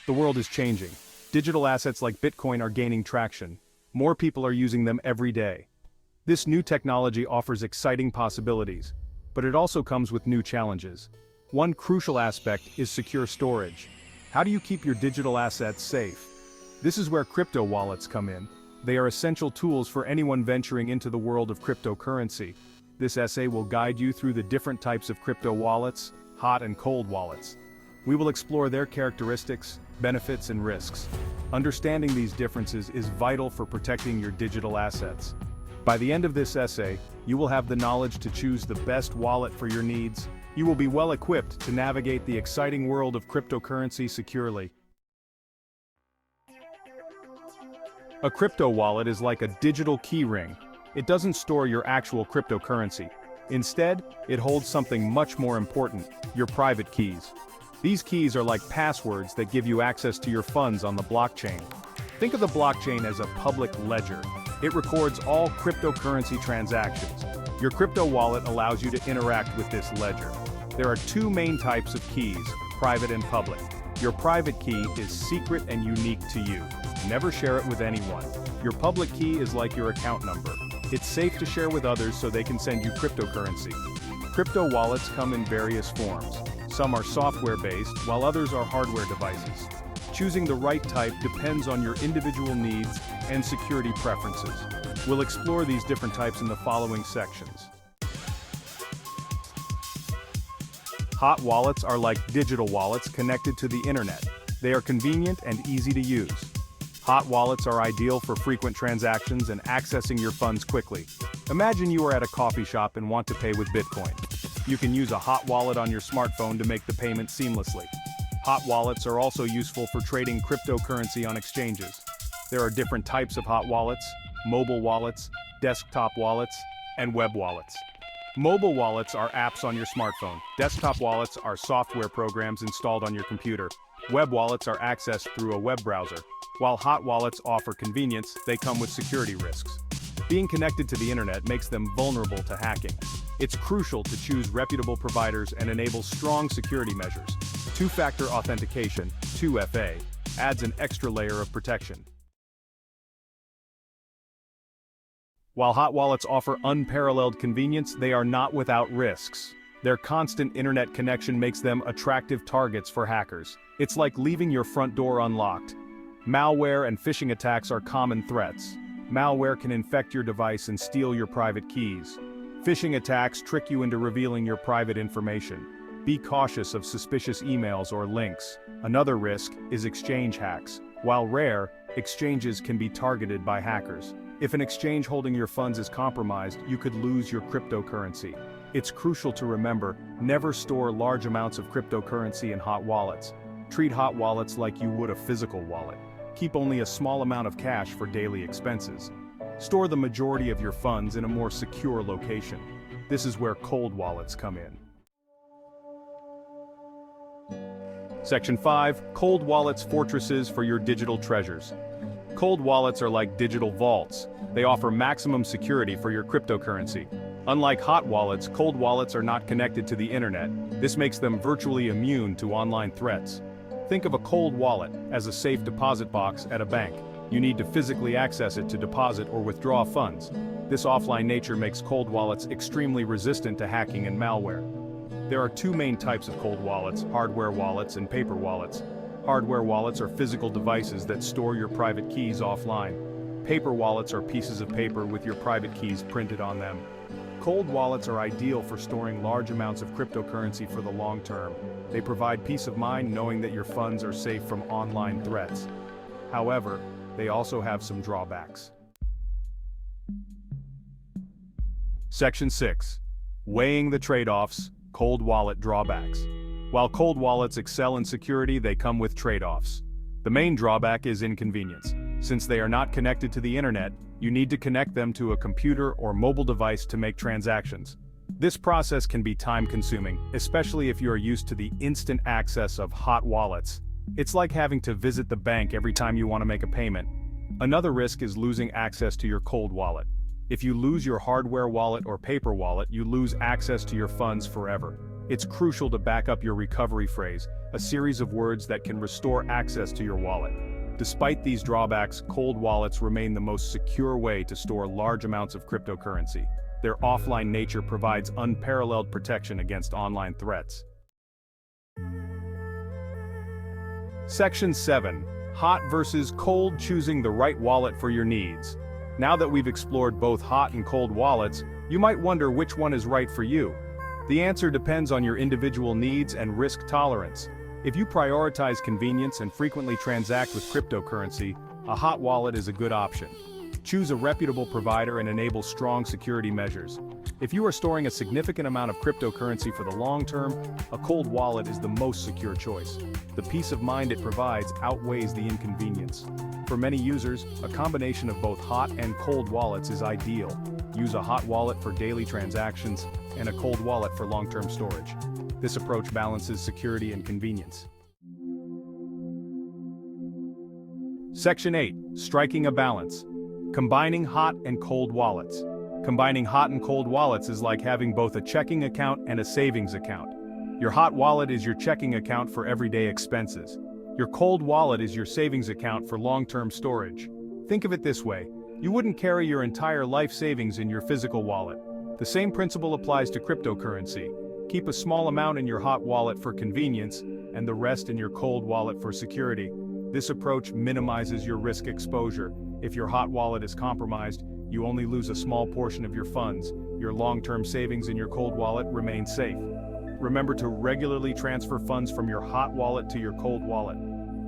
The world is changing. Digital assets like Bitcoin are gaining traction. More people are using them every day. This new technology offers exciting possibilities, but it also comes with new challenges. One crucial aspect is secure storage. How do you keep your digital assets safe? This is where crypto wallets come in. They are essential tools for anyone venturing into the world of cryptocurrency. This essay will guide you through the different types of crypto wallets, hot and cold wallets. We will explore their characteristics, benefits, and risks. Understanding these differences is vital for protecting your digital assets. By the end of this essay, you will have the knowledge to choose the best wallet for your needs. You will be well equipped to navigate the exciting world of cryptocurrency securely. A crypto wallet is like a digital key ring. It doesn't store your actual cryptocurrency. Instead, it holds something much more important, your private keys. These keys are like passwords that give you access to your funds on the blockchain. Think of the blockchain as a public ledger. It records all cryptocurrency transactions. Your crypto wallet allows you to interact with this ledger. There are two main types of keys, private and public. Your private key is secret and unique to you. Never share it with anyone. Your public key is like your account number. It's safe to share with others so they can send you cryptocurrency. Crypto wallets come in various forms. Some are software-based, while others are hardware devices. Choosing the right type depends on your individual needs and security preferences. We'll explore these different types in the following sections. Hot wallets are like digital wallets connected to the internet. They are convenient and easy to use. Hot wallets are ideal for frequent transactions and accessing your funds quickly. Imagine you are at a coffee shop and want to pay with Bitcoin. You can use a hot wallet on your smartphone to make the payment seamlessly. Hot wallets are also useful for trading cryptocurrency on exchanges. There are different types of hot wallets: mobile wallets, desktop wallets, and web wallets. Mobile wallets are apps on your smartphone. Desktop wallets are software programs installed on your computer. Web wallets are accessed through a web browser. While hot wallets offer convenience, they come with security risks. Being connected to the internet makes them vulnerable to hacking. It's crucial to choose reputable providers and enable strong security measures. Two-factor authentication, 2FA, adds an extra layer of protection. While hot wallets offer unparalleled convenience, they are not without risks. Their constant internet connection makes them attractive targets for hackers. It's like leaving your front door unlocked. Malware and phishing attacks are common threats. Malware can infect your device and steal your private keys. Phishing attacks trick you into revealing your private information. Be cautious of suspicious emails or links. Another risk is exchange hacks. While rare, exchanges can be targeted by hackers. If an exchange holding your funds is compromised, you could lose your cryptocurrency. It's crucial to remember, never store large amounts of cryptocurrency in hot wallets. Treat hot wallets like you would a physical wallet. Keep only a small amount of cash for daily expenses. Store the majority of your funds in a more secure location. This is where cold wallets come in. Section 5. Cold wallets, fortresses for your digital treasures. Cold wallets are like digital vaults. They offer maximum security for your cryptocurrency. Unlike hot wallets, cold wallets are not connected to the internet. This makes them virtually immune to online threats. Think of a cold wallet as a safe deposit box at a bank. You need to physically access it to deposit or withdraw funds. This offline nature makes cold wallets extremely resistant to hacking and malware. There are two main types of cold wallets: hardware wallets and paper wallets. Hardware wallets are physical devices that store your private keys offline. Paper wallets are pieces of paper with your private keys printed on them. Cold wallets are ideal for storing large amounts of cryptocurrency for the long term. They provide peace of mind knowing that your funds are safe from online threats. However, they also have some drawbacks. Section 6. Weighing the trade-offs, cold wallet drawbacks. While cold wallets excel in security, they come with trade-offs. The main drawback is inconvenience. Since they are not connected to the internet, you need to connect them to a computer or mobile device to make transactions. This process can be time-consuming, especially if you are used to the instant access of hot wallets. It's like having to visit the bank every time you want to make a payment. Another risk is losing access to your cold wallet. If you lose your hardware wallet or paper wallet, you lose access to your funds forever. It's crucial to back up your recovery phrase, a series of words that can restore access to your wallet. Despite these drawbacks, cold wallets remain the most secure way to store large amounts of cryptocurrency. Their offline nature provides unparalleled protection against online threats. Section 7. Hot versus cold, choosing the right wallet for your needs. Now that we've explored both hot and cold wallets, you might wonder which one is right for you. The answer depends on your individual needs and risk tolerance. If you prioritize convenience and frequently transact with cryptocurrency, a hot wallet is a good option. Choose a reputable provider and enable strong security measures. If you are storing a significant amount of cryptocurrency for the long term, a cold wallet is the most secure choice. The peace of mind it provides outweighs the inconvenience. For many users, a combination of both hot and cold wallets is ideal. Use a hot wallet for daily transactions and a cold wallet for long-term storage. This approach balances security and convenience. Section 8. Striking a balance. Combining hot and cold wallets. Combining hot and cold wallets is like having both a checking account and a savings account. Your hot wallet is your checking account for everyday expenses. Your cold wallet is your savings account for long-term storage. Think of it this way: you wouldn't carry your entire life savings in your physical wallet. The same principle applies to cryptocurrency. Keep a small amount in your hot wallet for convenience, and the rest in your cold wallet for security. This approach minimizes your risk exposure. If your hot wallet is compromised, you only lose a small portion of your funds. Your long-term savings in your cold wallet remain safe. Remember to regularly transfer funds from your hot wallet to your cold wallet.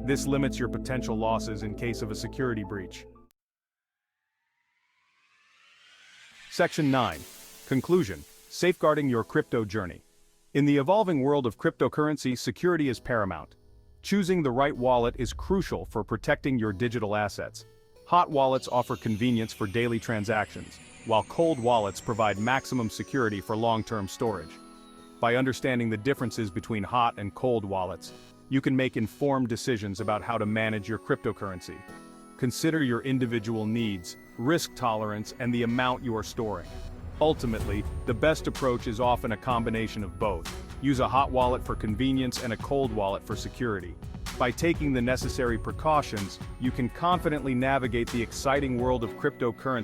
This limits your potential losses in case of a security breach. Section 9. Conclusion. Safeguarding your crypto journey. In the evolving world of cryptocurrency, security is paramount. Choosing the right wallet is crucial for protecting your digital assets. Hot wallets offer convenience for daily transactions, while cold wallets provide maximum security for long-term storage. By understanding the differences between hot and cold wallets, you can make informed decisions about how to manage your cryptocurrency. Consider your individual needs, risk tolerance, and the amount you are storing. Ultimately, the best approach is often a combination of both. Use a hot wallet for convenience and a cold wallet for security. By taking the necessary precautions, you can confidently navigate the exciting world of cryptocurrency